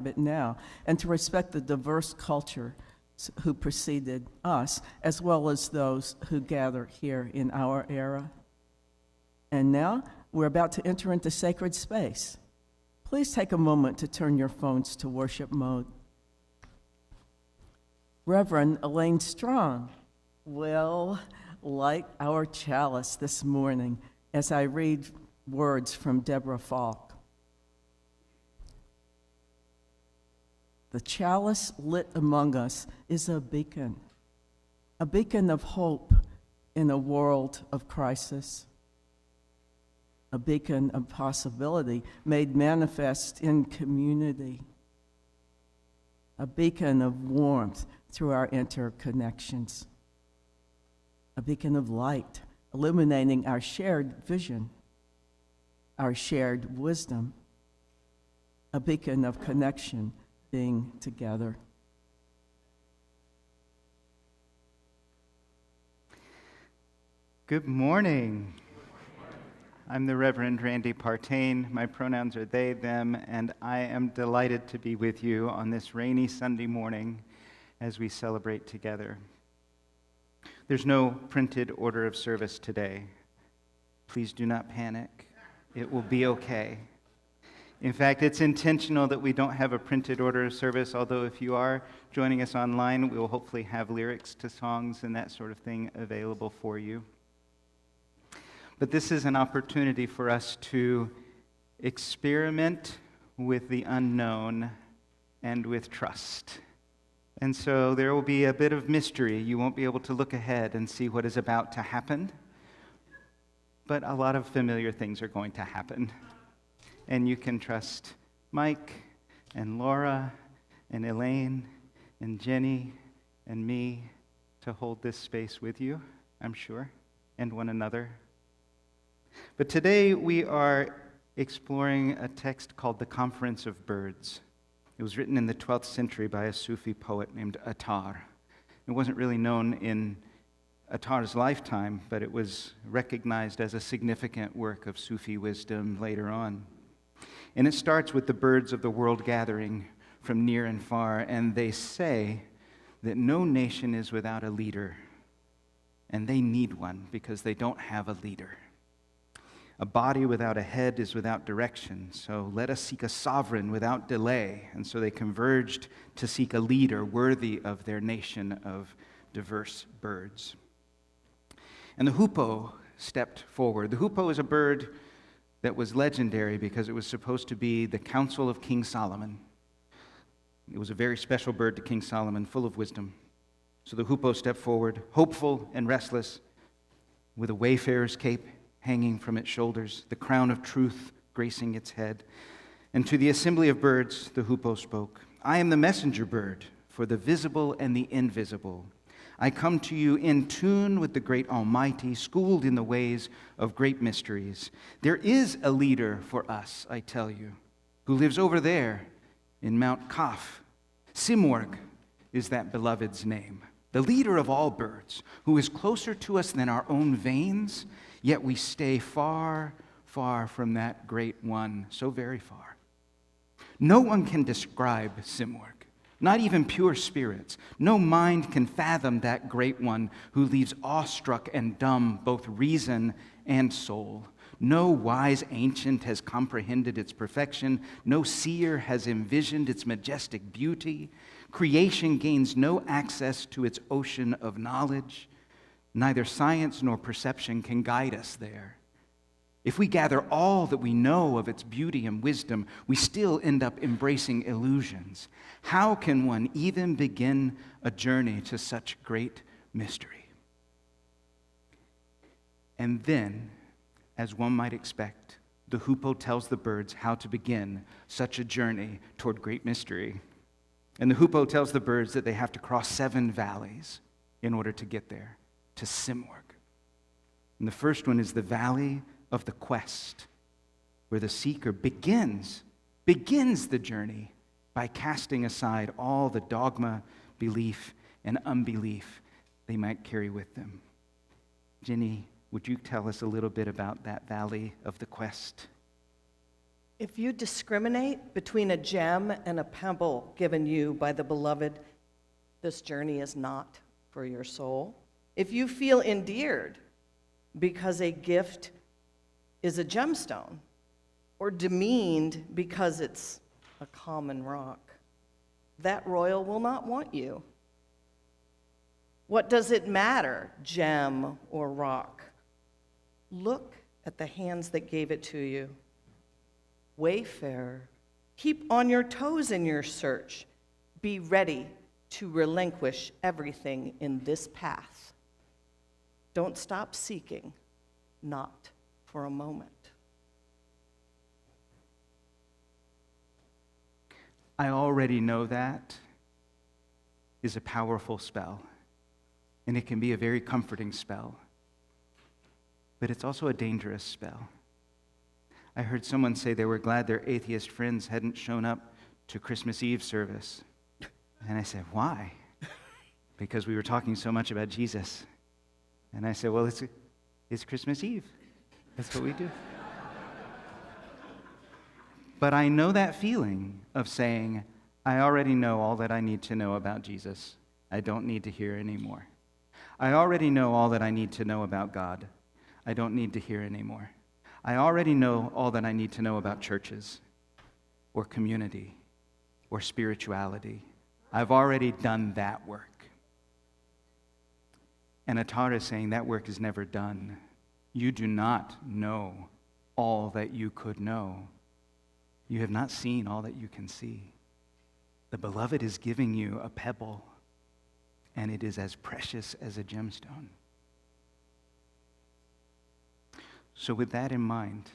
it now, and to respect the diverse culture who preceded us, as well as those who gather here in our era. And now, we're about to enter into sacred space. Please take a moment to turn your phones to worship mode. Reverend Elaine Strawn will light our chalice this morning as I read words from Debra Faulk. The chalice lit among us is a beacon of hope in a world of crisis, a beacon of possibility made manifest in community, a beacon of warmth through our interconnections, a beacon of light illuminating our shared vision, our shared wisdom, a beacon of connection being together. Good morning. I'm the Reverend Randy Partain. My pronouns are they, them, and I am delighted to be with you on this rainy Sunday morning as we celebrate together. There's no printed order of service today. Please do not panic. It will be okay. In fact, it's intentional that we don't have a printed order of service, although if you are joining us online, we will hopefully have lyrics to songs and that sort of thing available for you. But this is an opportunity for us to experiment with the unknown and with trust. And so there will be a bit of mystery. You won't be able to look ahead and see what is about to happen, but a lot of familiar things are going to happen. And you can trust Mike and Laura and Elaine and Jenni and me to hold this space with you, I'm sure, and one another. But today we are exploring a text called The Conference of Birds. It was written in the 12th century by a Sufi poet named Attar. It wasn't really known in Attar's lifetime, but it was recognized as a significant work of Sufi wisdom later on. And it starts with the birds of the world gathering from near and far, and they say that no nation is without a leader, and they need one because they don't have a leader. A body without a head is without direction, so let us seek a sovereign without delay. And so they converged to seek a leader worthy of their nation of diverse birds. And the hoopoe stepped forward. The hoopoe is a bird that was legendary because it was supposed to be the counsel of King Solomon. It was a very special bird to King Solomon, full of wisdom. So the hoopoe stepped forward, hopeful and restless, with a wayfarer's cape hanging from its shoulders, the crown of truth gracing its head. And to the assembly of birds, the hoopoe spoke, "I am the messenger bird for the visible and the invisible. I come to you in tune with the great Almighty, schooled in the ways of great mysteries. There is a leader for us, I tell you, who lives over there in Mount Kaf. Seaburg is that beloved's name, the leader of all birds, who is closer to us than our own veins, yet we stay far, far from that great one, so very far. No one can describe Seaburg. Not even pure spirits. No mind can fathom that great one who leaves awestruck and dumb both reason and soul. No wise ancient has comprehended its perfection. No seer has envisioned its majestic beauty. Creation gains no access to its ocean of knowledge. Neither science nor perception can guide us there. If we gather all that we know of its beauty and wisdom, we still end up embracing illusions. How can one even begin a journey to such great mystery?" And then, as one might expect, the hoopoe tells the birds how to begin such a journey toward great mystery. And the hoopoe tells the birds that they have to cross 7 valleys in order to get there, to Seaburg. And the first one is the Valley of the Quest, where the seeker begins the journey by casting aside all the dogma, belief, and unbelief they might carry with them. Jenni, would you tell us a little bit about that Valley of the Quest? If you discriminate between a gem and a pebble given you by the beloved, this journey is not for your soul. If you feel endeared because a gift is a gemstone, or demeaned because it's a common rock, that royal will not want you. What does it matter, gem or rock? Look at the hands that gave it to you. Wayfarer, keep on your toes in your search. Be ready to relinquish everything in this path. Don't stop seeking, not for a moment. I already know that is a powerful spell, and it can be a very comforting spell, but it's also a dangerous spell. I heard someone say they were glad their atheist friends hadn't shown up to Christmas Eve service. And I said, why? Because we were talking so much about Jesus. And I said, well, it's Christmas Eve. That's what we do. But I know that feeling of saying, I already know all that I need to know about Jesus. I don't need to hear anymore. I already know all that I need to know about God. I don't need to hear anymore. I already know all that I need to know about churches or community or spirituality. I've already done that work. And Atara is saying that work is never done. You do not know all that you could know. You have not seen all that you can see. The beloved is giving you a pebble, and it is as precious as a gemstone. So with that in mind,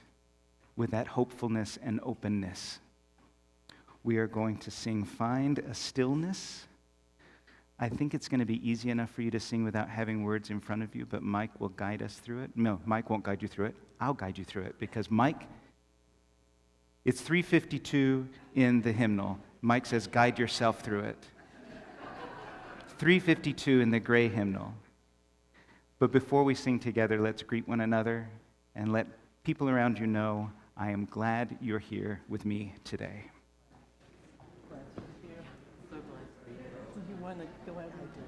with that hopefulness and openness, we are going to sing Find a Stillness. I think it's going to be easy enough for you to sing without having words in front of you, but Mike will guide us through it. No, Mike won't guide you through it. I'll guide you through it, because Mike, it's 352 in the hymnal. Mike says, guide yourself through it. 352 in the gray hymnal. But before we sing together, let's greet one another and let people around you know, I am glad you're here with me today. You want to go ahead and do it?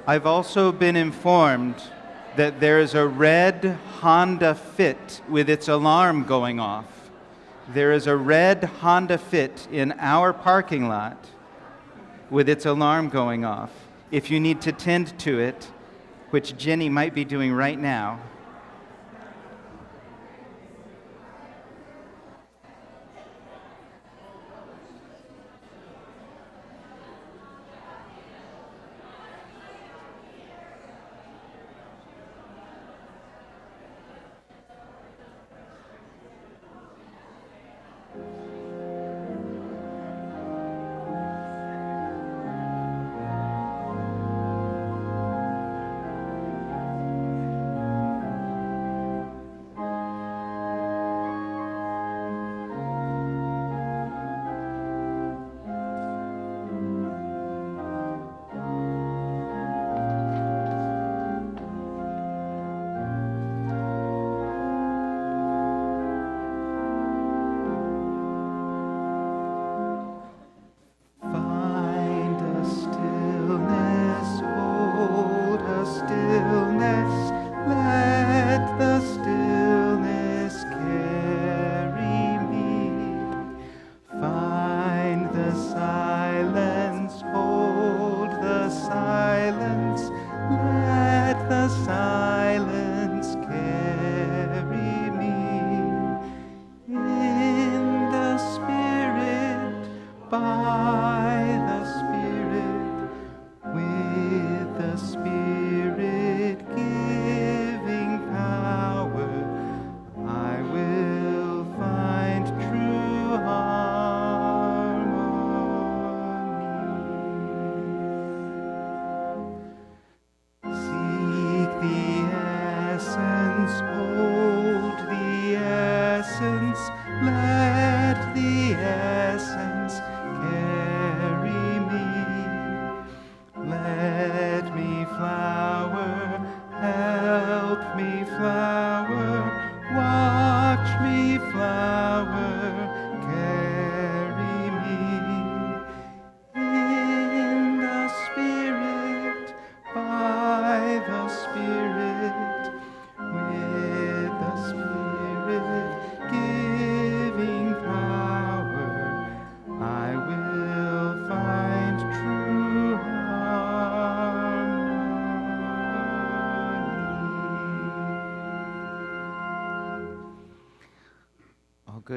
I've also been informed that there is a red Honda Fit with its alarm going off. There is a red Honda Fit in our parking lot with its alarm going off. If you need to tend to it, which Jenni might be doing right now,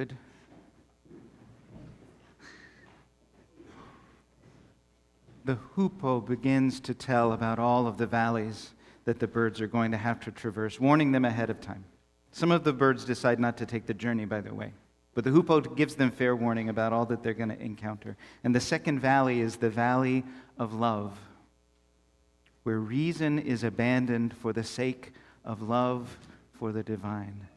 could. The hoopoe begins to tell about all of the valleys that the birds are going to have to traverse, warning them ahead of time. Some of the birds decide not to take the journey, by the way. But the hoopoe gives them fair warning about all that they're going to encounter. And the second valley is the valley of love, where reason is abandoned for the sake of love for the divine.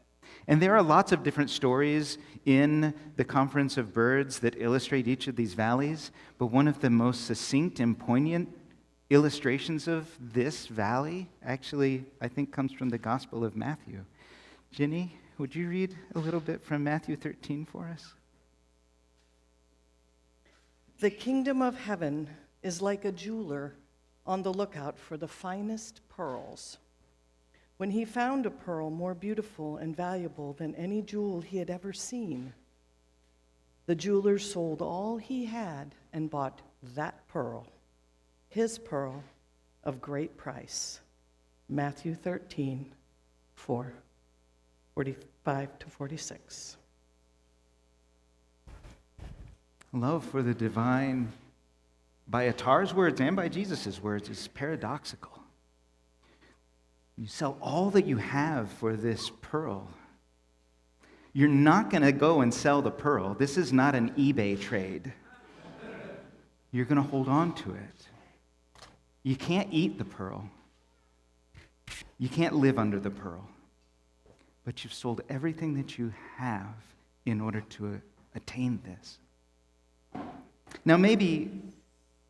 And there are lots of different stories in the Conference of Birds that illustrate each of these valleys, but one of the most succinct and poignant illustrations of this valley actually, I think, comes from the Gospel of Matthew. Jenni, would you read a little bit from Matthew 13 for us? The kingdom of heaven is like a jeweler on the lookout for the finest pearls. When he found a pearl more beautiful and valuable than any jewel he had ever seen, the jeweler sold all he had and bought that pearl, his pearl of great price. Matthew 13, 45 to 46. Love for the divine, by Attar's words and by Jesus' words, is paradoxical. You sell all that you have for this pearl. You're not going to go and sell the pearl. This is not an eBay trade. You're going to hold on to it. You can't eat the pearl. You can't live under the pearl. But you've sold everything that you have in order to attain this. Now, maybe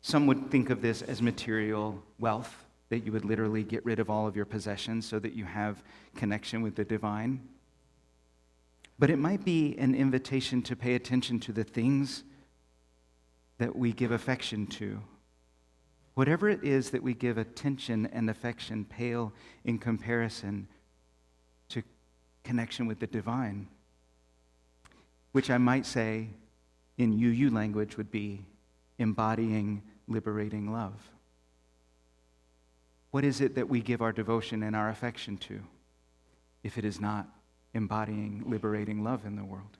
some would think of this as material wealth, that you would literally get rid of all of your possessions so that you have connection with the divine. But it might be an invitation to pay attention to the things that we give affection to. Whatever it is that we give attention and affection pale in comparison to connection with the divine, which I might say in UU language would be embodying liberating love. What is it that we give our devotion and our affection to if it is not embodying liberating love in the world?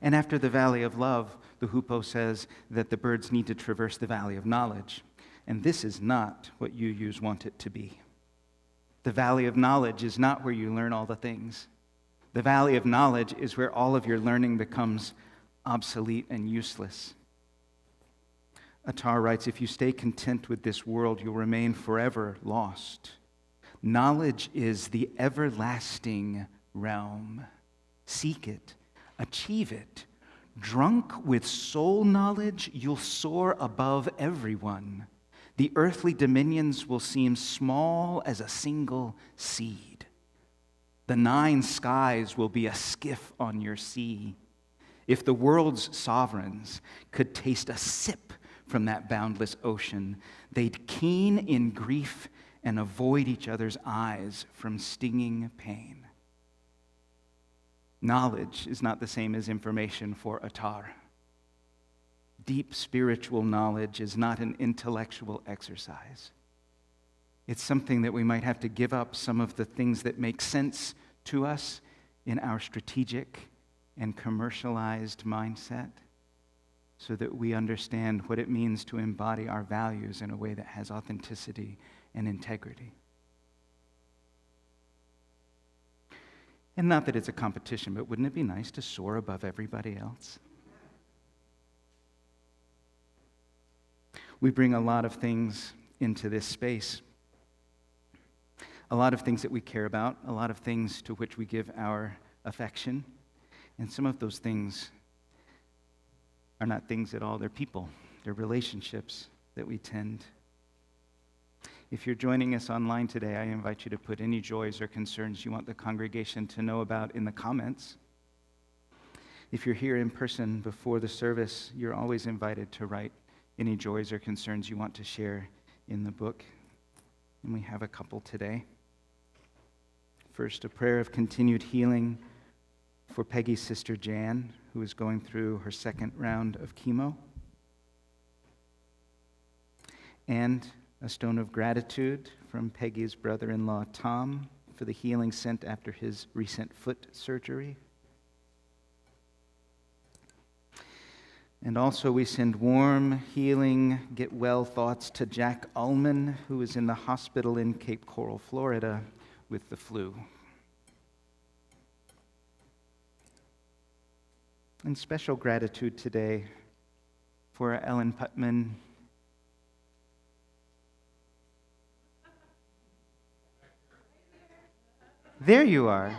And after the valley of love, the hoopoe says that the birds need to traverse the valley of knowledge. And this is not what UUs want it to be. The valley of knowledge is not where you learn all the things. The valley of knowledge is where all of your learning becomes obsolete and useless. Attar writes, if you stay content with this world, you'll remain forever lost. Knowledge is the everlasting realm. Seek it, achieve it. Drunk with soul knowledge, you'll soar above everyone. The earthly dominions will seem small as a single seed. The 9 skies will be a skiff on your sea. If the world's sovereigns could taste a sip from that boundless ocean, they'd keen in grief and avoid each other's eyes from stinging pain. Knowledge is not the same as information for Attar. Deep spiritual knowledge is not an intellectual exercise. It's something that we might have to give up some of the things that make sense to us in our strategic and commercialized mindset, so that we understand what it means to embody our values in a way that has authenticity and integrity. And not that it's a competition, but wouldn't it be nice to soar above everybody else? We bring a lot of things into this space. A lot of things that we care about, a lot of things to which we give our affection. And some of those things are not things at all, they're people, they're relationships that we tend. If you're joining us online today, I invite you to put any joys or concerns you want the congregation to know about in the comments. If you're here in person before the service, you're always invited to write any joys or concerns you want to share in the book. And we have a couple today. First, a prayer of continued healing for Peggy's sister Jan, who is going through her 2nd round of chemo. And a stone of gratitude from Peggy's brother-in-law Tom for the healing sent after his recent foot surgery. And also we send warm, healing, get well thoughts to Jack Ullman, who is in the hospital in Cape Coral, Florida, with the flu. And special gratitude today for Ellen Putman. There you are.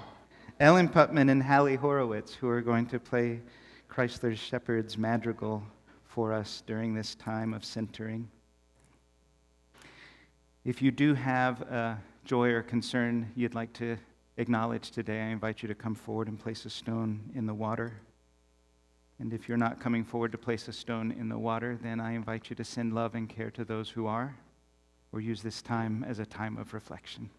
Ellen Putman and Hallie Horowitz, who are going to play Chrysler's Shepherd's Madrigal for us during this time of centering. If you do have a joy or concern you'd like to acknowledge today, I invite you to come forward and place a stone in the water. And if you're not coming forward to place a stone in the water, then I invite you to send love and care to those who are, or use this time as a time of reflection.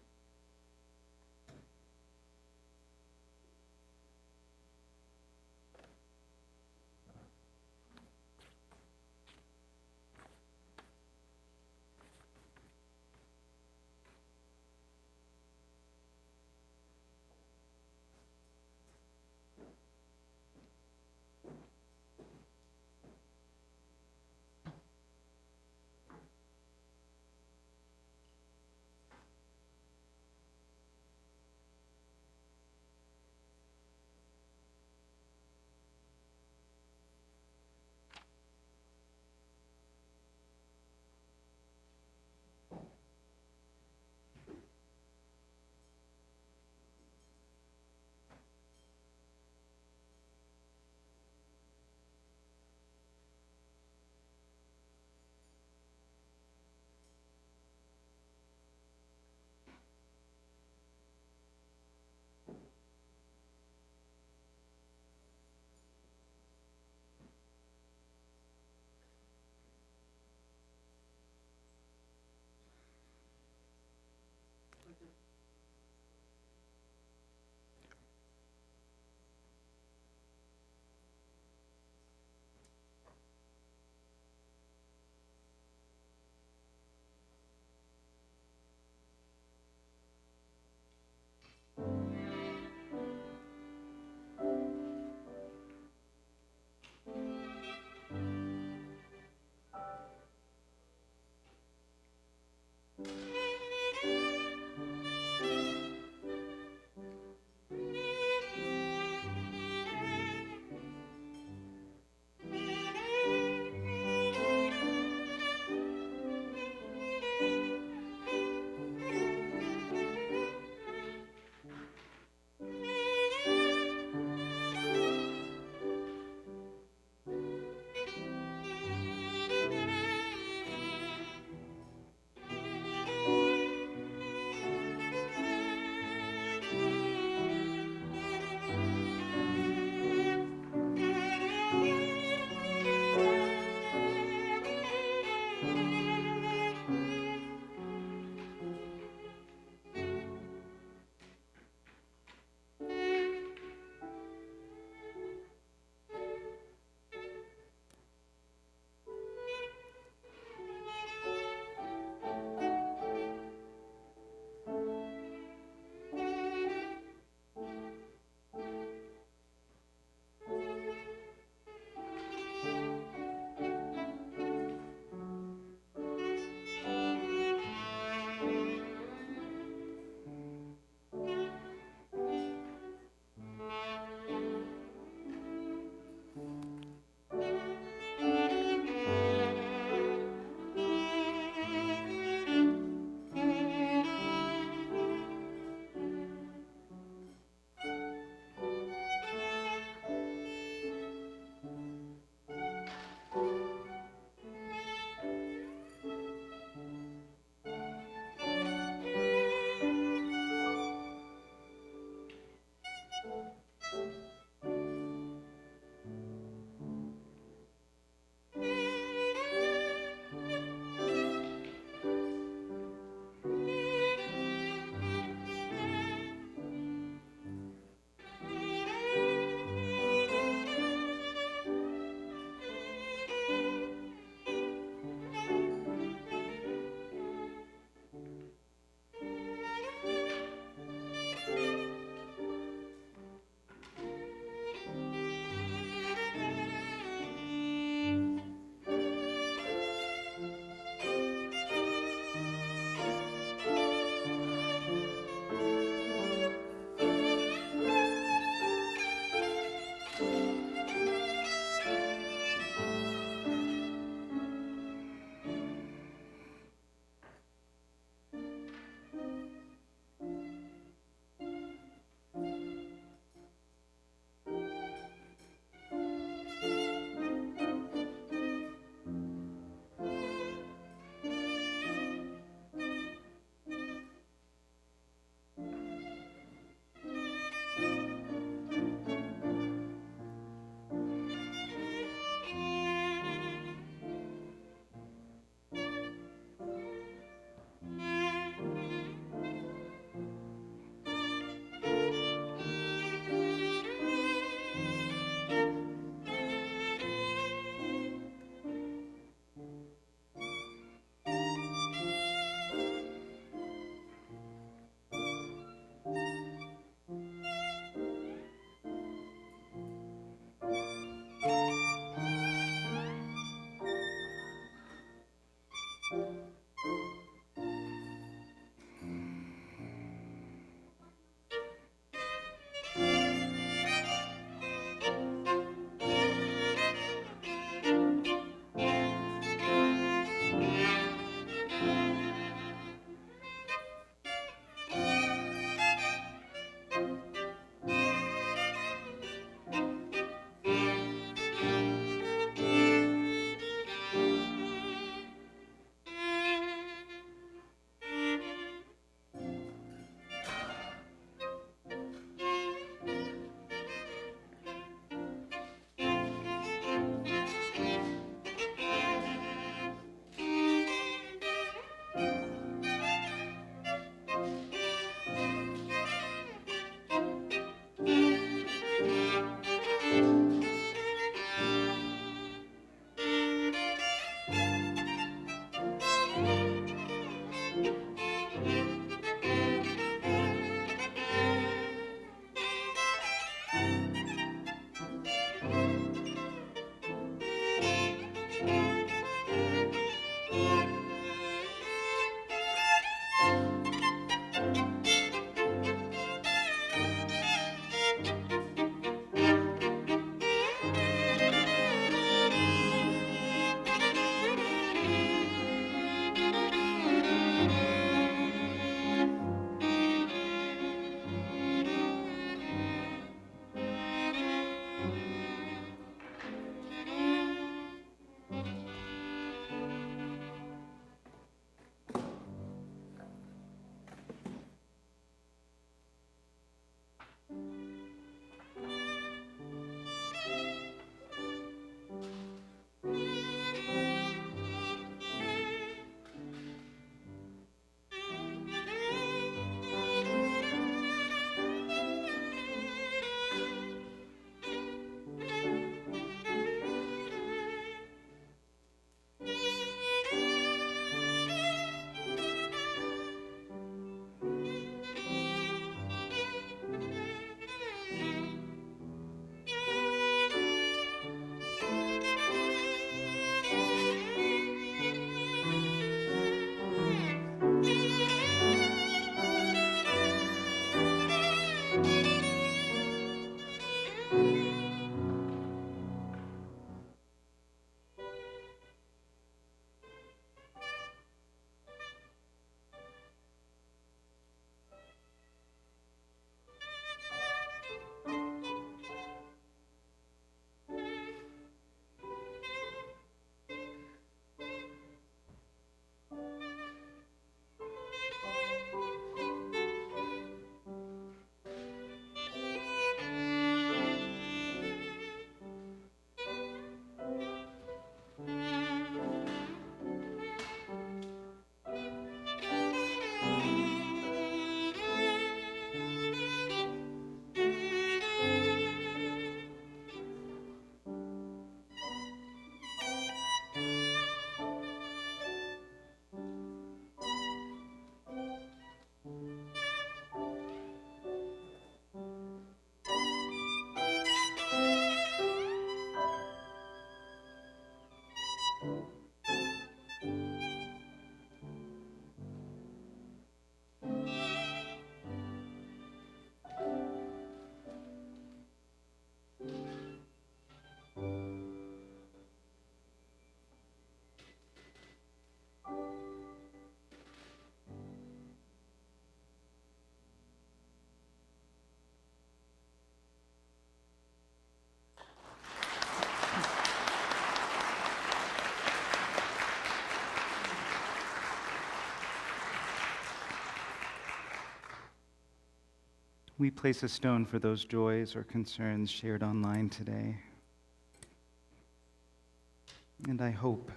we place a stone for those joys or concerns shared online today. And I hope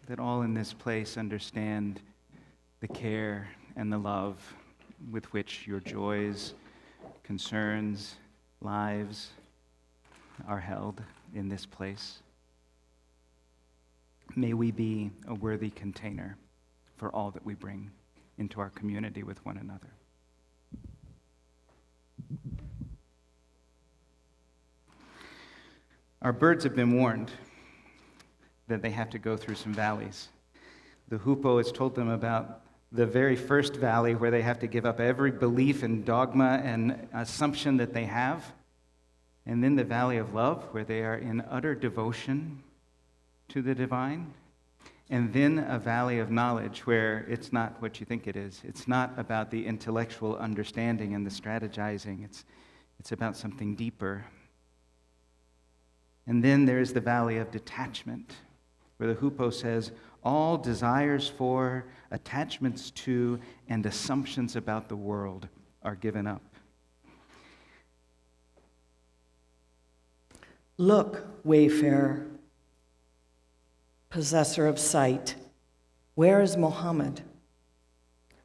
that all in this place understand the care and the love with which your joys, concerns, lives are held in this place. May we be a worthy container for all that we bring into our community with one another. Our birds have been warned that they have to go through some valleys. The hoopoe has told them about the very first valley where they have to give up every belief and dogma and assumption that they have, and then the valley of love where they are in utter devotion to the divine, and then a valley of knowledge where it's not what you think it is. It's not about the intellectual understanding and the strategizing. It's about something deeper. And then there is the valley of detachment, where the hoopoe says, all desires for, attachments to, and assumptions about the world are given up. Look, wayfarer, possessor of sight, where is Mohammed?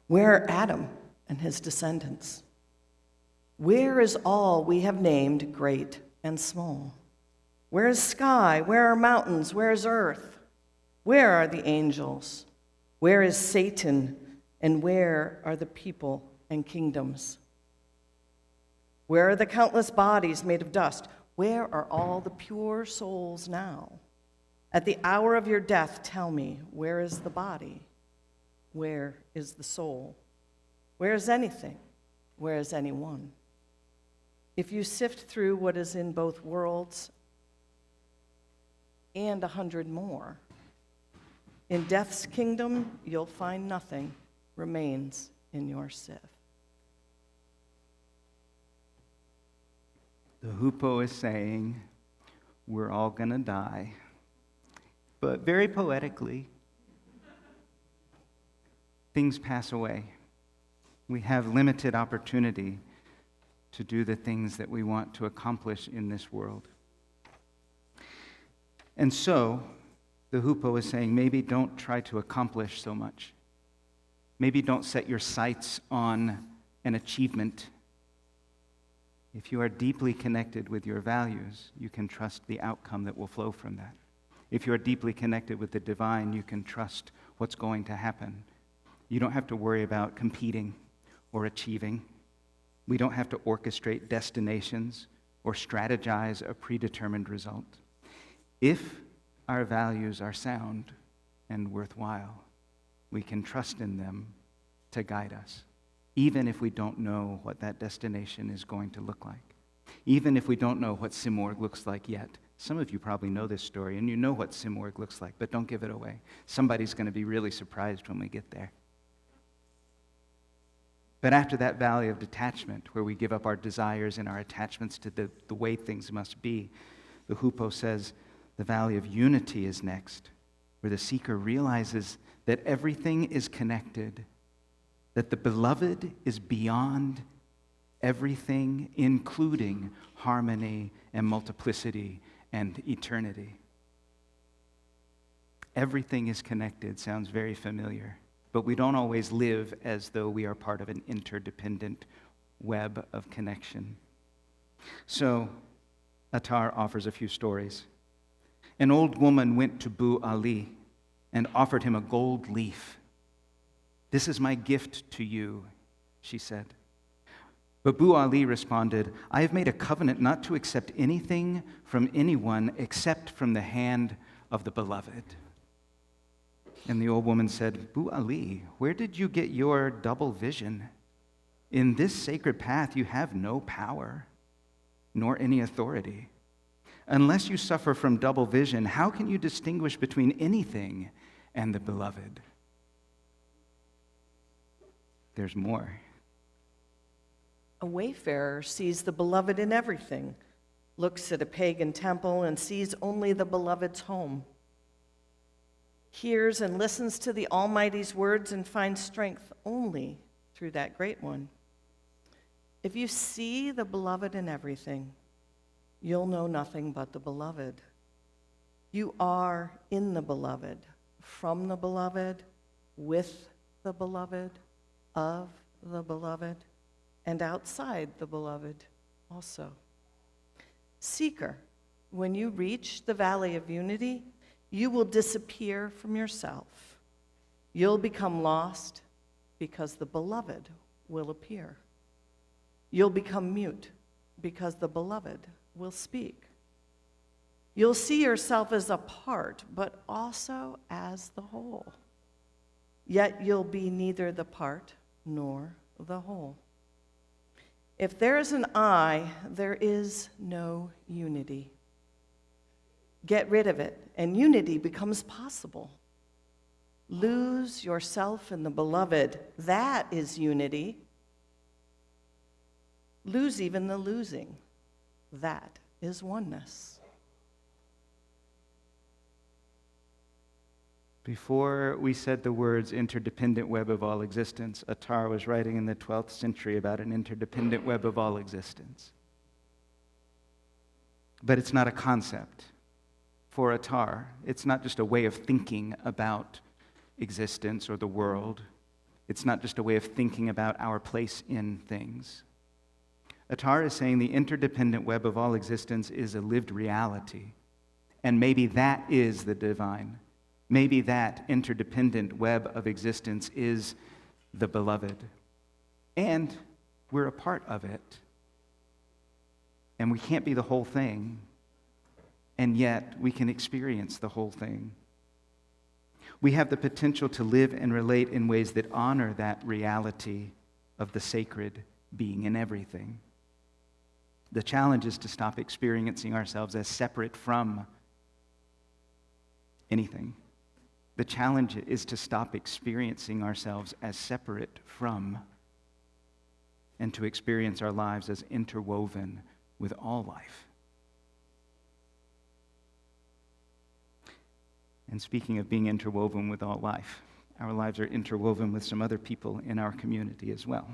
Where are Adam and his descendants? Where is all we have named great and small? Where is sky? Where are mountains? Where is earth? Where are the angels? Where is Satan? And where are the people and kingdoms? Where are the countless bodies made of dust? Where are all the pure souls now? At the hour of your death, tell me, where is the body? Where is the soul? Where is anything? Where is anyone? If you sift through what is in both worlds and 100 more, in death's kingdom, you'll find nothing remains in your sieve. The hoopoe is saying, we're all going to die, but very poetically, things pass away. We have limited opportunity to do the things that we want to accomplish in this world. And so, the hoopoe is saying, maybe don't try to accomplish so much. Maybe don't set your sights on an achievement. If you are deeply connected with your values, you can trust the outcome that will flow from that. If you are deeply connected with the divine, you can trust what's going to happen. You don't have to worry about competing or achieving. We don't have to orchestrate destinations or strategize a predetermined result. If our values are sound and worthwhile, we can trust in them to guide us, even if we don't know what that destination is going to look like, even if we don't know what Seaburg looks like yet. Some of you probably know this story, and you know what Seaburg looks like, but don't give it away. Somebody's going to be really surprised when we get there. But after that valley of detachment, where we give up our desires and our attachments to the way things must be, the hoopoe says, the valley of unity is next, where the seeker realizes that everything is connected, that the beloved is beyond everything, including harmony and multiplicity and eternity. Everything is connected sounds very familiar, but we don't always live as though we are part of an interdependent web of connection. So, Attar offers a few stories. An old woman went to Bu Ali and offered him a gold leaf. "This is my gift to you," she said. But Bu Ali responded, "I have made a covenant not to accept anything from anyone except from the hand of the beloved." And the old woman said, "Bu Ali, where did you get your double vision? In this sacred path you have no power, nor any authority. Unless you suffer from double vision, how can you distinguish between anything and the beloved?" There's more. A wayfarer sees the beloved in everything, looks at a pagan temple and sees only the beloved's home, hears and listens to the Almighty's words and finds strength only through that great one. If you see the beloved in everything, you'll know nothing but the beloved. You are in the beloved, from the beloved, with the beloved, of the beloved, and outside the beloved also. Seeker, when you reach the valley of unity, you will disappear from yourself. You'll become lost because the beloved will appear. You'll become mute because the beloved will speak. You'll see yourself as a part, but also as the whole. Yet you'll be neither the part nor the whole. If there is an I, there is no unity. Get rid of it, and unity becomes possible. Lose yourself in the beloved. That is unity. Lose even the losing. That is oneness. Before we said the words interdependent web of all existence, Attar was writing in the 12th century about an interdependent web of all existence. But it's not a concept. For Attar, it's not just a way of thinking about existence or the world. It's not just a way of thinking about our place in things. Attar is saying the interdependent web of all existence is a lived reality. And maybe that is the divine. Maybe that interdependent web of existence is the beloved. And we're a part of it. And we can't be the whole thing. And yet we can experience the whole thing. We have the potential to live and relate in ways that honor that reality of the sacred being in everything. The challenge is to stop experiencing ourselves as separate from anything. The challenge is to stop experiencing ourselves as separate from and to experience our lives as interwoven with all life. And speaking of being interwoven with all life, our lives are interwoven with some other people in our community as well.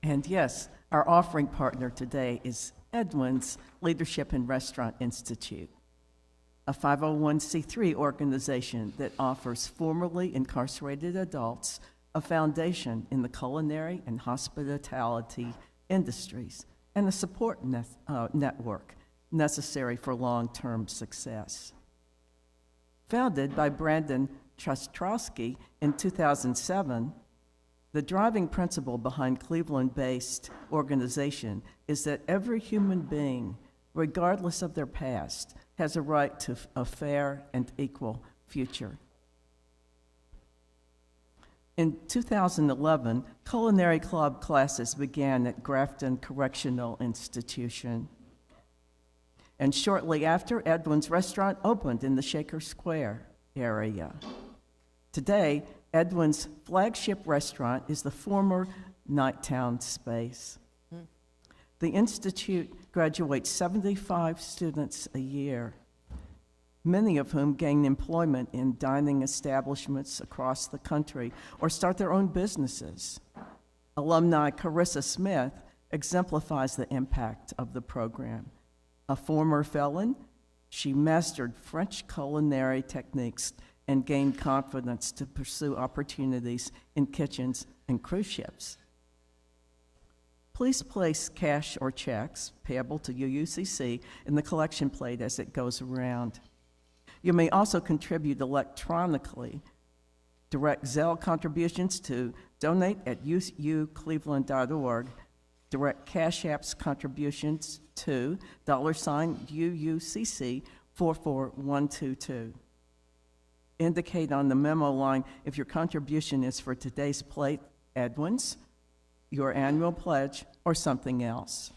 And yes, our offering partner today is Edwin's Leadership and Restaurant Institute, a 501c3 organization that offers formerly incarcerated adults a foundation in the culinary and hospitality industries and a support network necessary for long-term success. Founded by Brandon Chostrowski in 2007, the driving principle behind Cleveland-based organization is that every human being, regardless of their past, has a right to a fair and equal future. In 2011, culinary club classes began at Grafton Correctional Institution. And shortly after, Edwin's restaurant opened in the Shaker Square area. Today, Edwin's flagship restaurant is the former Nighttown space. The Institute graduates 75 students a year, many of whom gain employment in dining establishments across the country or start their own businesses. Alumni Carissa Smith exemplifies the impact of the program. A former felon, she mastered French culinary techniques and gained confidence to pursue opportunities in kitchens and cruise ships. Please place cash or checks payable to UUCC in the collection plate as it goes around. You may also contribute electronically. Direct Zelle contributions to donate@uucleveland.org. Direct Cash App's contributions to $UUCC 44122. Indicate on the memo line if your contribution is for today's plate, Edwin's, your annual pledge, or something else.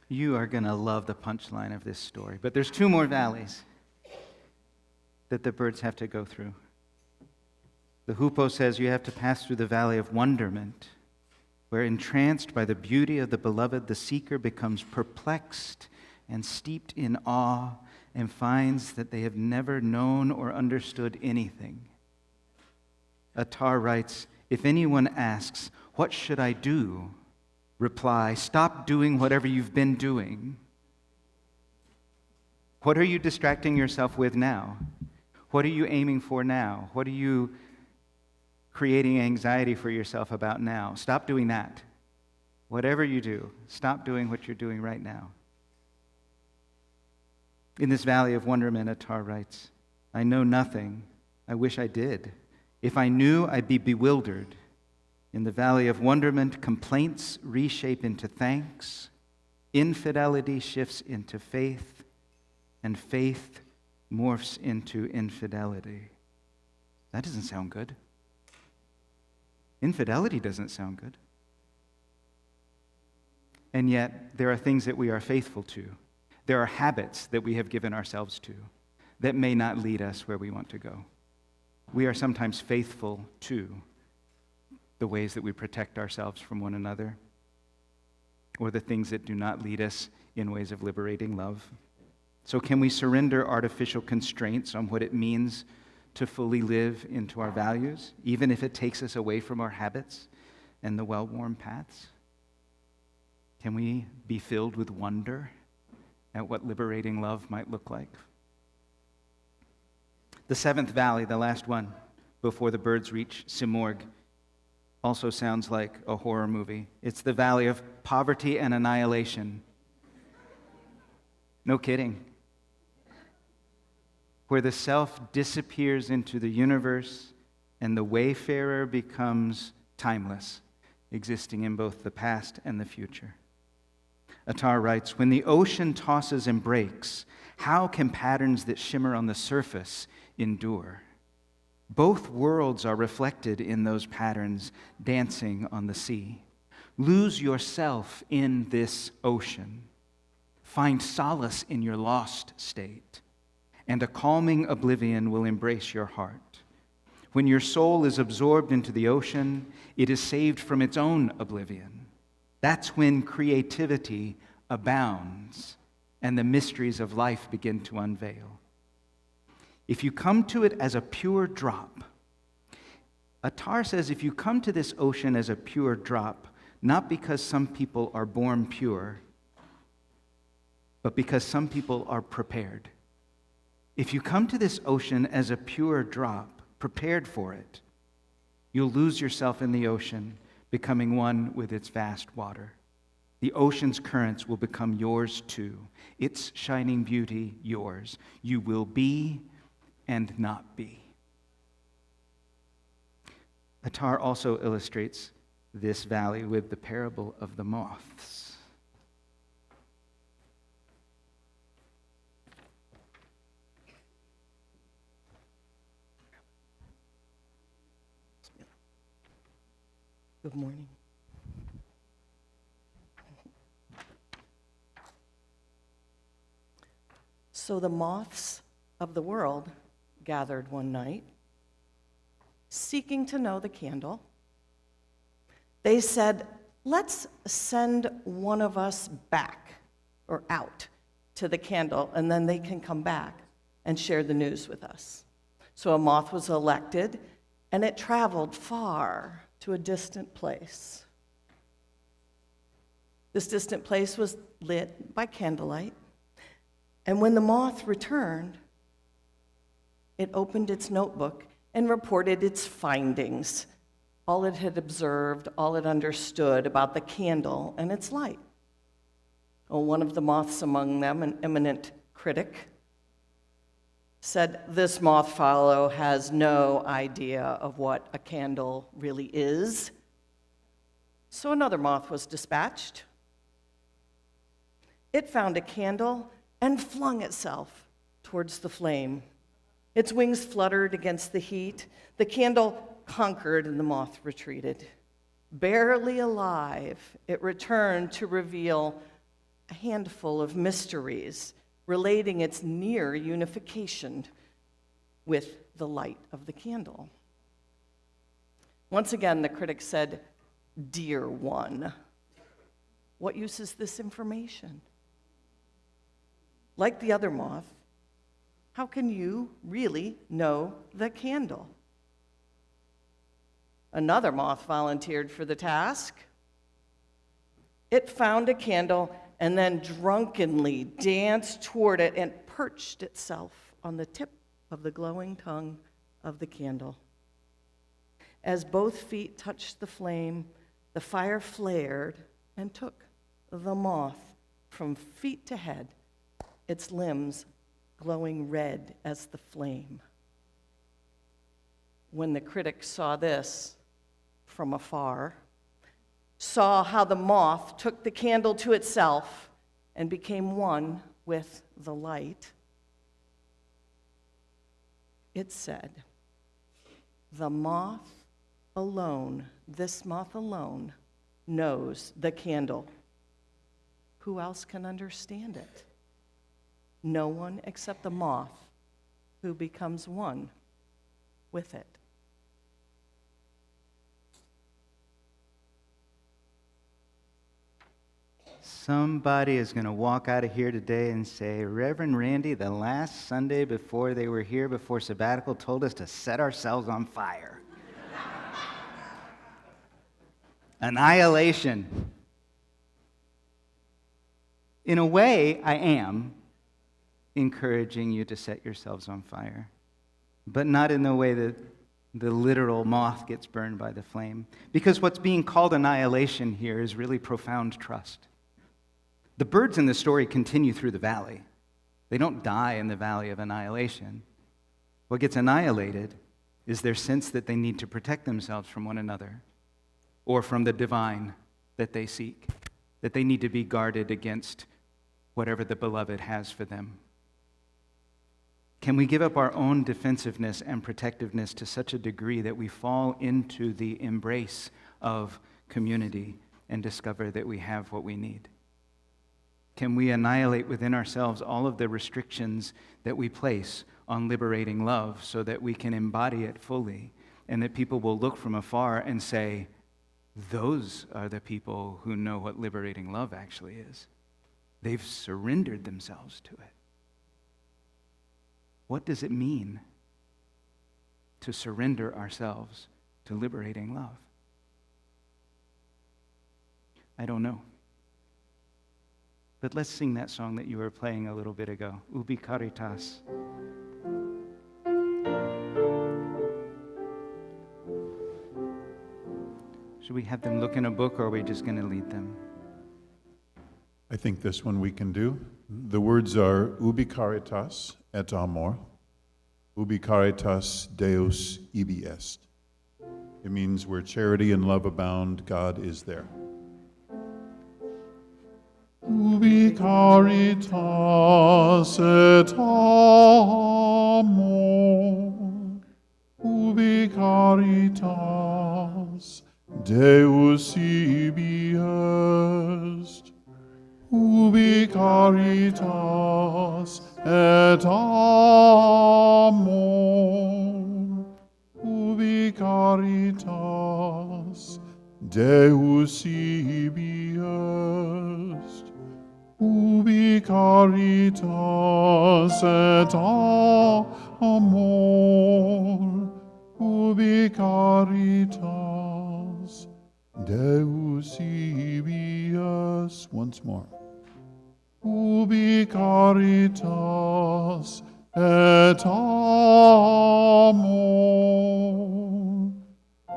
You are going to love the punchline of this story. But there's 2 more valleys that the birds have to go through. The hoopoe says you have to pass through the valley of wonderment, where entranced by the beauty of the beloved, the seeker becomes perplexed and steeped in awe and finds that they have never known or understood anything. Attar writes, if anyone asks, what should I do? Reply, stop doing whatever you've been doing. What are you distracting yourself with now? What are you aiming for now? What are you creating anxiety for yourself about now? Stop doing that. Whatever you do, stop doing what you're doing right now. In this valley of wonderment, Attar writes, I know nothing. I wish I did. If I knew, I'd be bewildered. In the valley of wonderment, complaints reshape into thanks, infidelity shifts into faith, and faith morphs into infidelity. That doesn't sound good. Infidelity doesn't sound good. And yet, there are things that we are faithful to. There are habits that we have given ourselves to that may not lead us where we want to go. We are sometimes faithful to the ways that we protect ourselves from one another, or the things that do not lead us in ways of liberating love. So can we surrender artificial constraints on what it means to fully live into our values, even if it takes us away from our habits and the well-worn paths? Can we be filled with wonder at what liberating love might look like? The 7th valley, the last one, before the birds reach Seaburg, also sounds like a horror movie. It's the valley of poverty and annihilation. No kidding. Where the self disappears into the universe and the wayfarer becomes timeless, existing in both the past and the future. Attar writes, when the ocean tosses and breaks, how can patterns that shimmer on the surface endure? Both worlds are reflected in those patterns dancing on the sea. Lose yourself in this ocean. Find solace in your lost state, and a calming oblivion will embrace your heart. When your soul is absorbed into the ocean, it is saved from its own oblivion. That's when creativity abounds and the mysteries of life begin to unveil. If you come to it as a pure drop, Attar says if you come to this ocean as a pure drop, not because some people are born pure, but because some people are prepared. If you come to this ocean as a pure drop, prepared for it, you'll lose yourself in the ocean, becoming one with its vast water. The ocean's currents will become yours too, its shining beauty yours. You will be and not be. Attar also illustrates this valley with the parable of the moths. Good morning. So the moths of the world gathered one night, seeking to know the candle. They said, let's send one of us back or out to the candle, and then they can come back and share the news with us. So a moth was elected, and it traveled far to a distant place. This distant place was lit by candlelight, and when the moth returned, it opened its notebook and reported its findings, all it had observed, all it understood about the candle and its light. Oh, one of the moths among them, an eminent critic, said, this moth fellow has no idea of what a candle really is. So another moth was dispatched. It found a candle and flung itself towards the flame. Its wings fluttered against the heat. The candle conquered and the moth retreated. Barely alive, it returned to reveal a handful of mysteries relating its near unification with the light of the candle. Once again, the critic said, "Dear one, what use is this information? Like the other moth, how can you really know the candle?" Another moth volunteered for the task. It found a candle and then drunkenly danced toward it and perched itself on the tip of the glowing tongue of the candle. As both feet touched the flame, the fire flared and took the moth from feet to head, its limbs glowing red as the flame. When the critic saw this from afar, saw how the moth took the candle to itself and became one with the light, it said, "The moth alone, this moth alone, knows the candle. Who else can understand it? No one except the moth who becomes one with it." Somebody is going to walk out of here today and say, "Reverend Randy, the last Sunday before they were here, before sabbatical, told us to set ourselves on fire." Annihilation. In a way, I am encouraging you to set yourselves on fire, but not in the way that the literal moth gets burned by the flame. Because what's being called annihilation here is really profound trust. The birds in the story continue through the valley. They don't die in the valley of annihilation. What gets annihilated is their sense that they need to protect themselves from one another or from the divine that they seek, that they need to be guarded against whatever the beloved has for them. Can we give up our own defensiveness and protectiveness to such a degree that we fall into the embrace of community and discover that we have what we need? Can we annihilate within ourselves all of the restrictions that we place on liberating love so that we can embody it fully and that people will look from afar and say, "Those are the people who know what liberating love actually is. They've surrendered themselves to it." What does it mean to surrender ourselves to liberating love? I don't know. But let's sing that song that you were playing a little bit ago, Ubi Caritas. Should we have them look in a book, or are we just going to lead them? I think this one we can do. The words are Ubi Caritas et amor, Ubi Caritas Deus ibi est. It means where charity and love abound, God is there. Ubi caritas et amor, ubi caritas Deus ibi est, ubi caritas et amor, ubi caritas Deus ibi est, ubi caritas et amor, ubi caritas Deus ibi est. Once more. Ubi caritas et amor,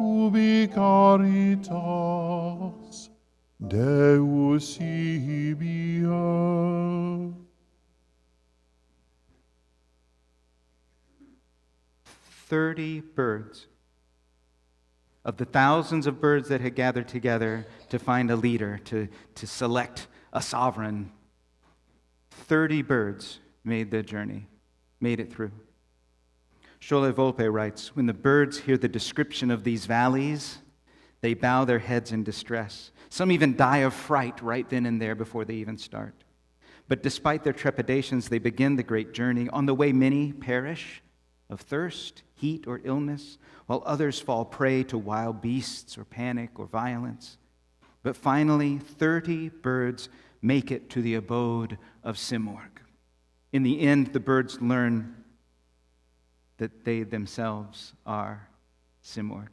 ubi caritas Deus ibi est. 30 birds. Of the thousands of birds that had gathered together to find a leader, to select a sovereign, 30 birds made the journey, made it through. Scholle Volpe writes, "When the birds hear the description of these valleys, they bow their heads in distress. Some even die of fright right then and there before they even start. But despite their trepidations, they begin the great journey. On the way, many perish of thirst, heat, or illness, while others fall prey to wild beasts or panic or violence. But finally, 30 birds make it to the abode of Seaburg. In the end, the birds learn that they themselves are Seaburg.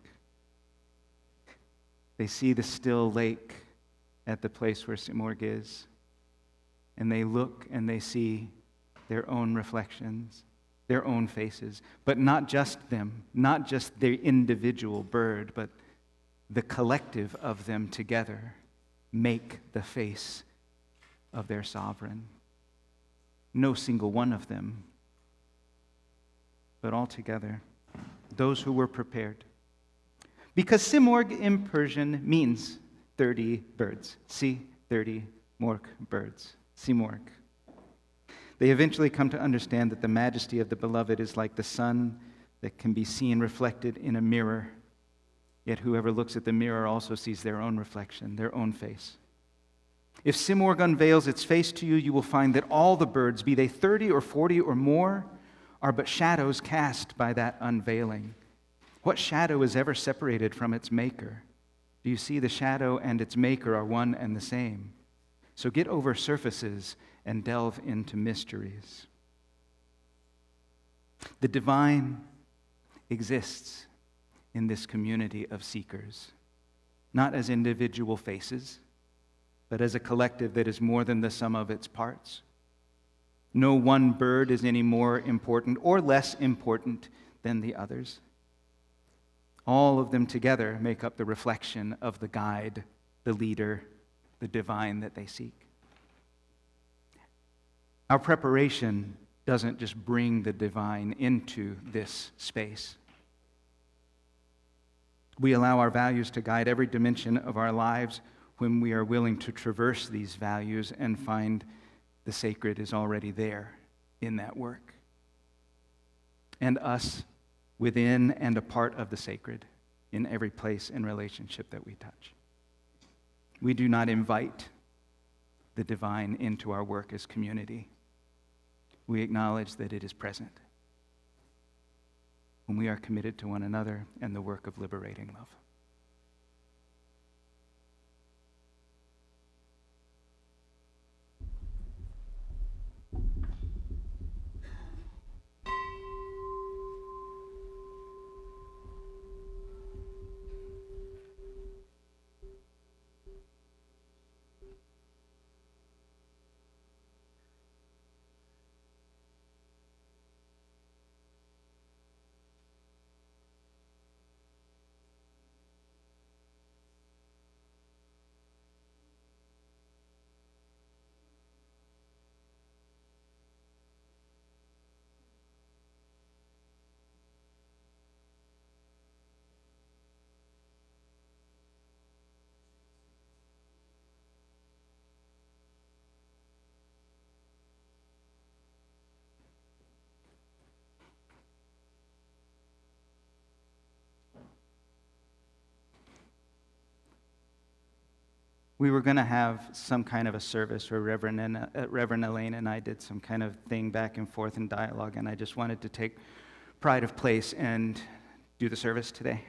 They see the still lake at the place where Seaburg is, and they look and they see their own reflections, their own faces, but not just them, not just their individual bird, but the collective of them together make the face of their sovereign. No single one of them, but all together, those who were prepared. Because Seaburg in Persian means 30 birds. See, 30 mork birds. Seaburg. They eventually come to understand that the majesty of the beloved is like the sun that can be seen reflected in a mirror. Yet whoever looks at the mirror also sees their own reflection, their own face. If Seaburg unveils its face to you, you will find that all the birds, be they 30 or 40 or more, are but shadows cast by that unveiling. What shadow is ever separated from its maker? Do you see the shadow and its maker are one and the same? So get over surfaces and delve into mysteries. The divine exists in this community of seekers, not as individual faces, but as a collective that is more than the sum of its parts. No one bird is any more important or less important than the others. All of them together make up the reflection of the guide, the leader, the divine that they seek. Our preparation doesn't just bring the divine into this space. We allow our values to guide every dimension of our lives when we are willing to traverse these values and find the sacred is already there in that work. And us within and a part of the sacred in every place and relationship that we touch. We do not invite the divine into our work as community. We acknowledge that it is present when we are committed to one another and the work of liberating love. We were going to have some kind of a service where Reverend Elaine and I did some kind of thing back and forth in dialogue, and I just wanted to take pride of place and do the service today,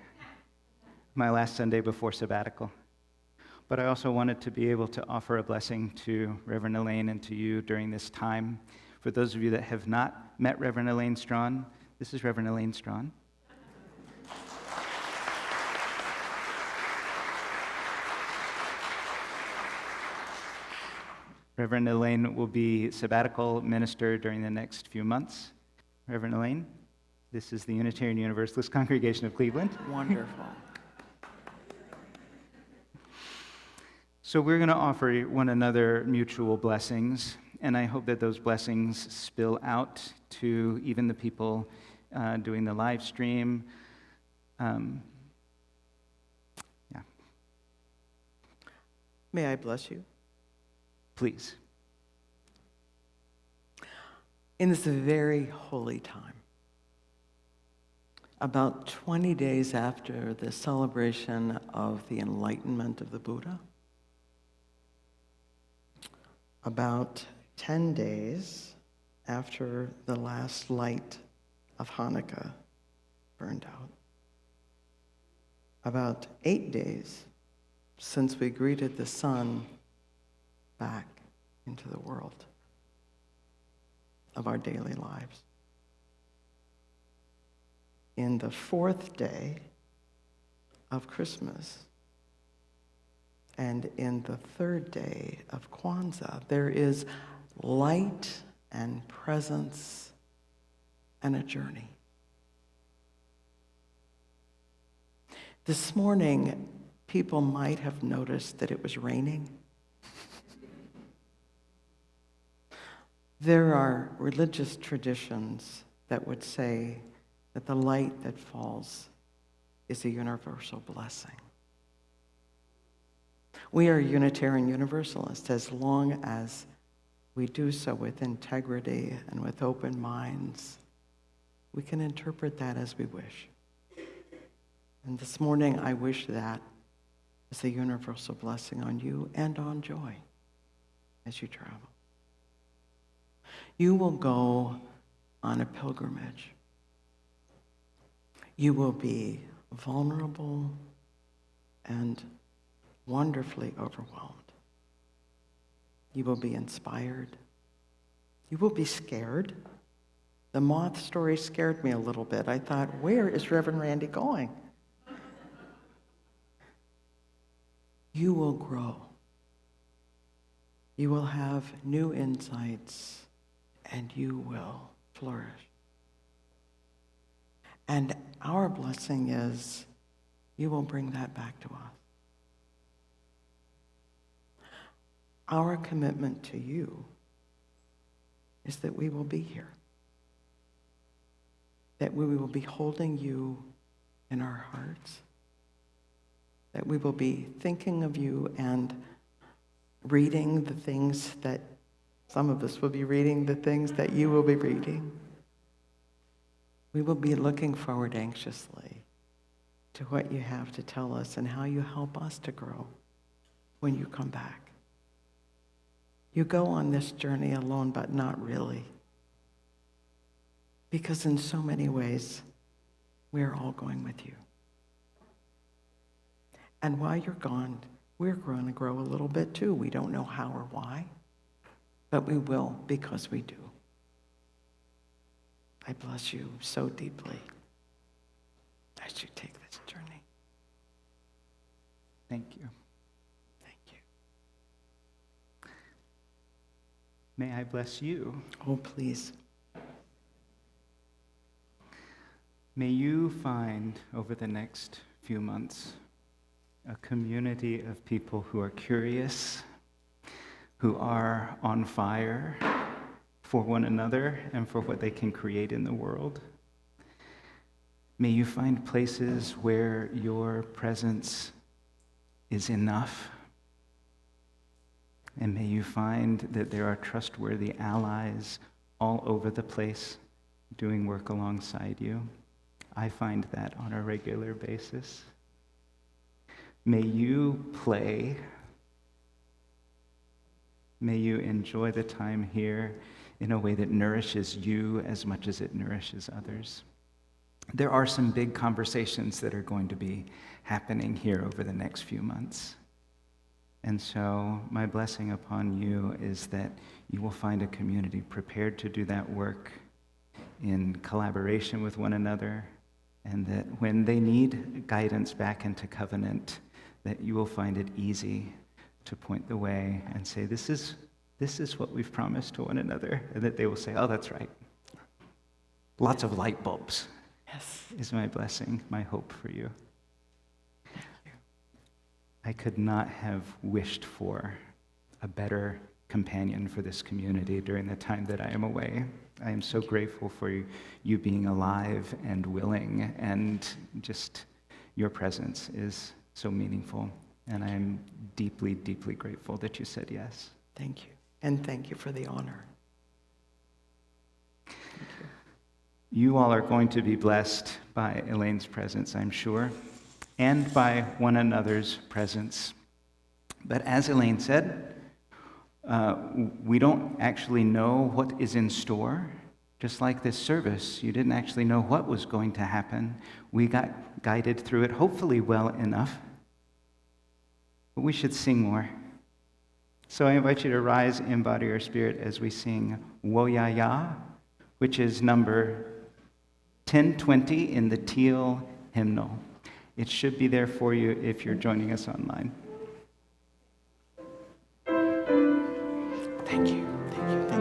my last Sunday before sabbatical. But I also wanted to be able to offer a blessing to Reverend Elaine and to you during this time. For those of you that have not met Reverend Elaine Strawn, this is Reverend Elaine Strawn. Reverend Elaine will be sabbatical minister during the next few months. Reverend Elaine, this is the Unitarian Universalist Congregation of Cleveland. Wonderful. So we're going to offer one another mutual blessings, and I hope that those blessings spill out to even the people doing the live stream. May I bless you? Please. In this very holy time, about 20 days after the celebration of the enlightenment of the Buddha, about 10 days after the last light of Hanukkah burned out. About 8 days since we greeted the sun back into the world of our daily lives. In the 4th day of Christmas and in the 3rd day of Kwanzaa, there is light and presence and a journey. This morning, people might have noticed that it was raining. There are religious traditions that would say that the light that falls is a universal blessing. We are Unitarian Universalists as long as we do so with integrity and with open minds. We can interpret that as we wish. And this morning, I wish that as a universal blessing on you and on Joy as you travel. You will go on a pilgrimage. You will be vulnerable and wonderfully overwhelmed. You will be inspired. You will be scared. The moth story scared me a little bit. I thought, where is Reverend Randy going? You will grow. You will have new insights, and you will flourish. And our blessing is you will bring that back to us. Our commitment to you is that we will be here, that we will be holding you in our hearts, that we will be thinking of you and reading the things that some of us will be reading, the things that you will be reading. We will be looking forward anxiously to what you have to tell us and how you help us to grow when you come back. You go on this journey alone, but not really. Because in so many ways, we're all going with you. And while you're gone, we're going to grow a little bit too. We don't know how or why, but we will because we do. I bless you so deeply as you take this journey. Thank you. Thank you. May I bless you? Oh, please. May you find over the next few months a community of people who are curious, who are on fire for one another and for what they can create in the world. May you find places where your presence is enough. And may you find that there are trustworthy allies all over the place doing work alongside you. I find that on a regular basis. May you play. May you enjoy the time here in a way that nourishes you as much as it nourishes others. There are some big conversations that are going to be happening here over the next few months. And so my blessing upon you is that you will find a community prepared to do that work in collaboration with one another, and that when they need guidance back into covenant, that you will find it easy to point the way and say, this is what we've promised to one another, and that they will say, oh, that's right. Lots of light bulbs. Yes. Is my blessing, my hope for you. I could not have wished for a better companion for this community during the time that I am away. I am so grateful for you being alive and willing, and just your presence is so meaningful. And I am deeply, deeply grateful that you said yes. Thank you. And thank you for the honor. Thank you. You all are going to be blessed by Elaine's presence, I'm sure, and by one another's presence. But as Elaine said, We don't actually know what is in store. Just like this service, you didn't actually know what was going to happen. We got guided through it, hopefully well enough. But we should sing more. So I invite you to rise, embody your spirit as we sing Wo-Ya-Ya, which is number 1020 in the teal hymnal. It should be there for you if you're joining us online. Thank you, thank you, thank you.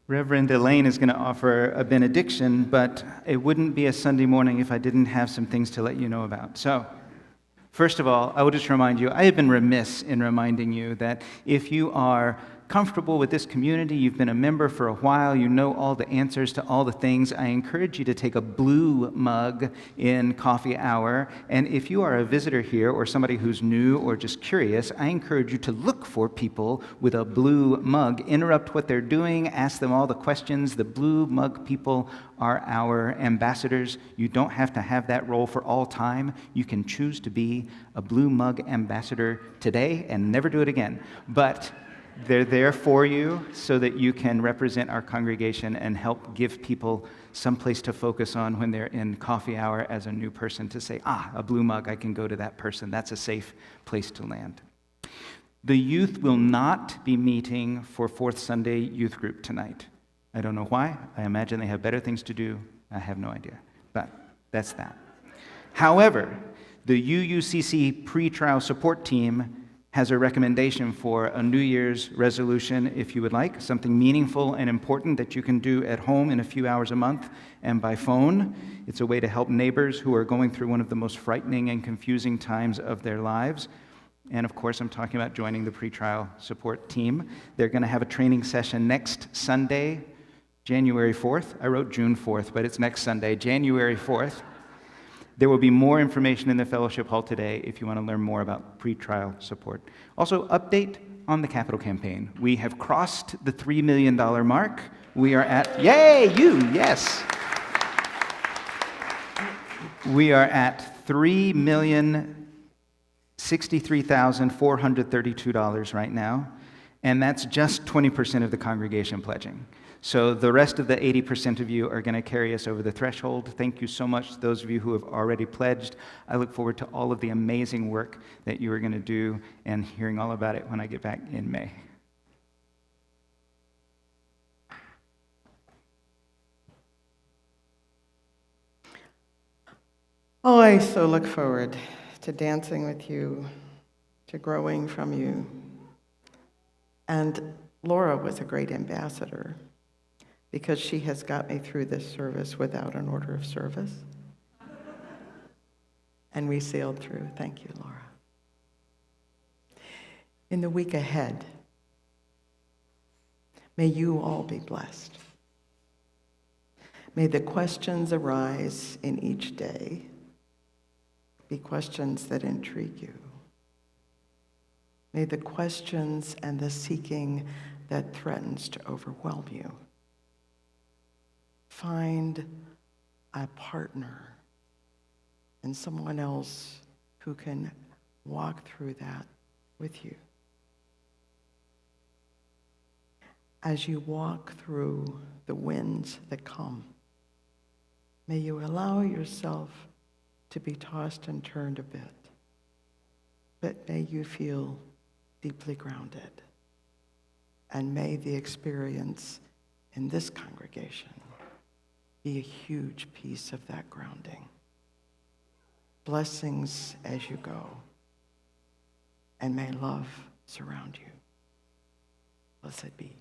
Reverend Elaine is going to offer a benediction, but it wouldn't be a Sunday morning if I didn't have some things to let you know about. So, first of all, I will just remind you, I have been remiss in reminding you that if you are comfortable with this community, you've been a member for a while, you know all the answers to all the things, I encourage you to take a blue mug in coffee hour. And if you are a visitor here or somebody who's new or just curious, I encourage you to look for people with a blue mug, interrupt what they're doing, ask them all the questions. The blue mug people are our ambassadors. You don't have to have that role for all time. You can choose to be a blue mug ambassador today and never do it again. But they're there for you so that you can represent our congregation and help give people some place to focus on when they're in coffee hour as a new person to say, a blue mug, I can go to that person. That's a safe place to land. The youth will not be meeting for Fourth Sunday youth group tonight. I don't know why. I imagine they have better things to do. I have no idea. But that's that. However, the UUCC pretrial support team has a recommendation for a New Year's resolution, if you would like, something meaningful and important that you can do at home in a few hours a month and by phone. It's a way to help neighbors who are going through one of the most frightening and confusing times of their lives. And of course, I'm talking about joining the pretrial support team. They're going to have a training session next Sunday, January 4th. I wrote June 4th, but it's next Sunday, January 4th. There will be more information in the fellowship hall today if you want to learn more about pretrial support. Also, update on the capital campaign. We have crossed the $3 million mark. We are at, yay, you, yes. We are at $3,063,432 right now, and that's just 20% of the congregation pledging. So the rest of the 80% of you are going to carry us over the threshold. Thank you so much to those of you who have already pledged. I look forward to all of the amazing work that you are going to do and hearing all about it when I get back in May. Oh, I so look forward to dancing with you, to growing from you, and Laura was a great ambassador because she has got me through this service without an order of service. And we sailed through. Thank you, Laura. In the week ahead, may you all be blessed. May the questions arise in each day be questions that intrigue you. May the questions and the seeking that threatens to overwhelm you find a partner and someone else who can walk through that with you. As you walk through the winds that come, may you allow yourself to be tossed and turned a bit, but may you feel deeply grounded. And may the experience in this congregation be a huge piece of that grounding. Blessings as you go, and may love surround you. Blessed be.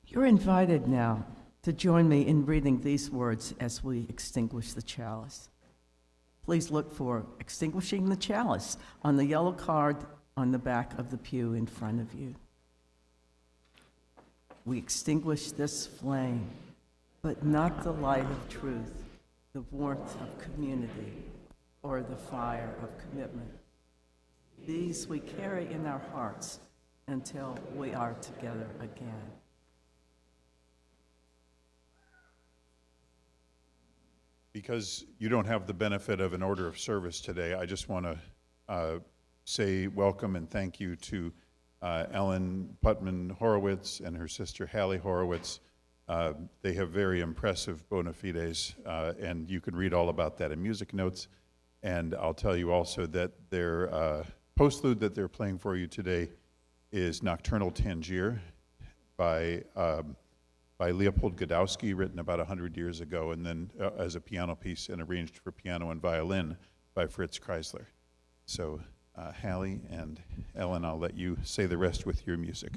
You're invited now to join me in reading these words as we extinguish the chalice. Please look for Extinguishing the Chalice on the yellow card on the back of the pew in front of you. We extinguish this flame, but not the light of truth, the warmth of community, or the fire of commitment. These we carry in our hearts until we are together again. Because you don't have the benefit of an order of service today, I just want to say welcome and thank you to Ellen Putman Horowitz and her sister Hallie Horowitz. They have very impressive bona fides, and you can read all about that in music notes. And I'll tell you also that their postlude that they're playing for you today is Nocturnal Tangier by Leopold Godowsky, written about 100 years ago, and then as a piano piece and arranged for piano and violin by Fritz Kreisler. So Hallie and Ellen, I'll let you say the rest with your music.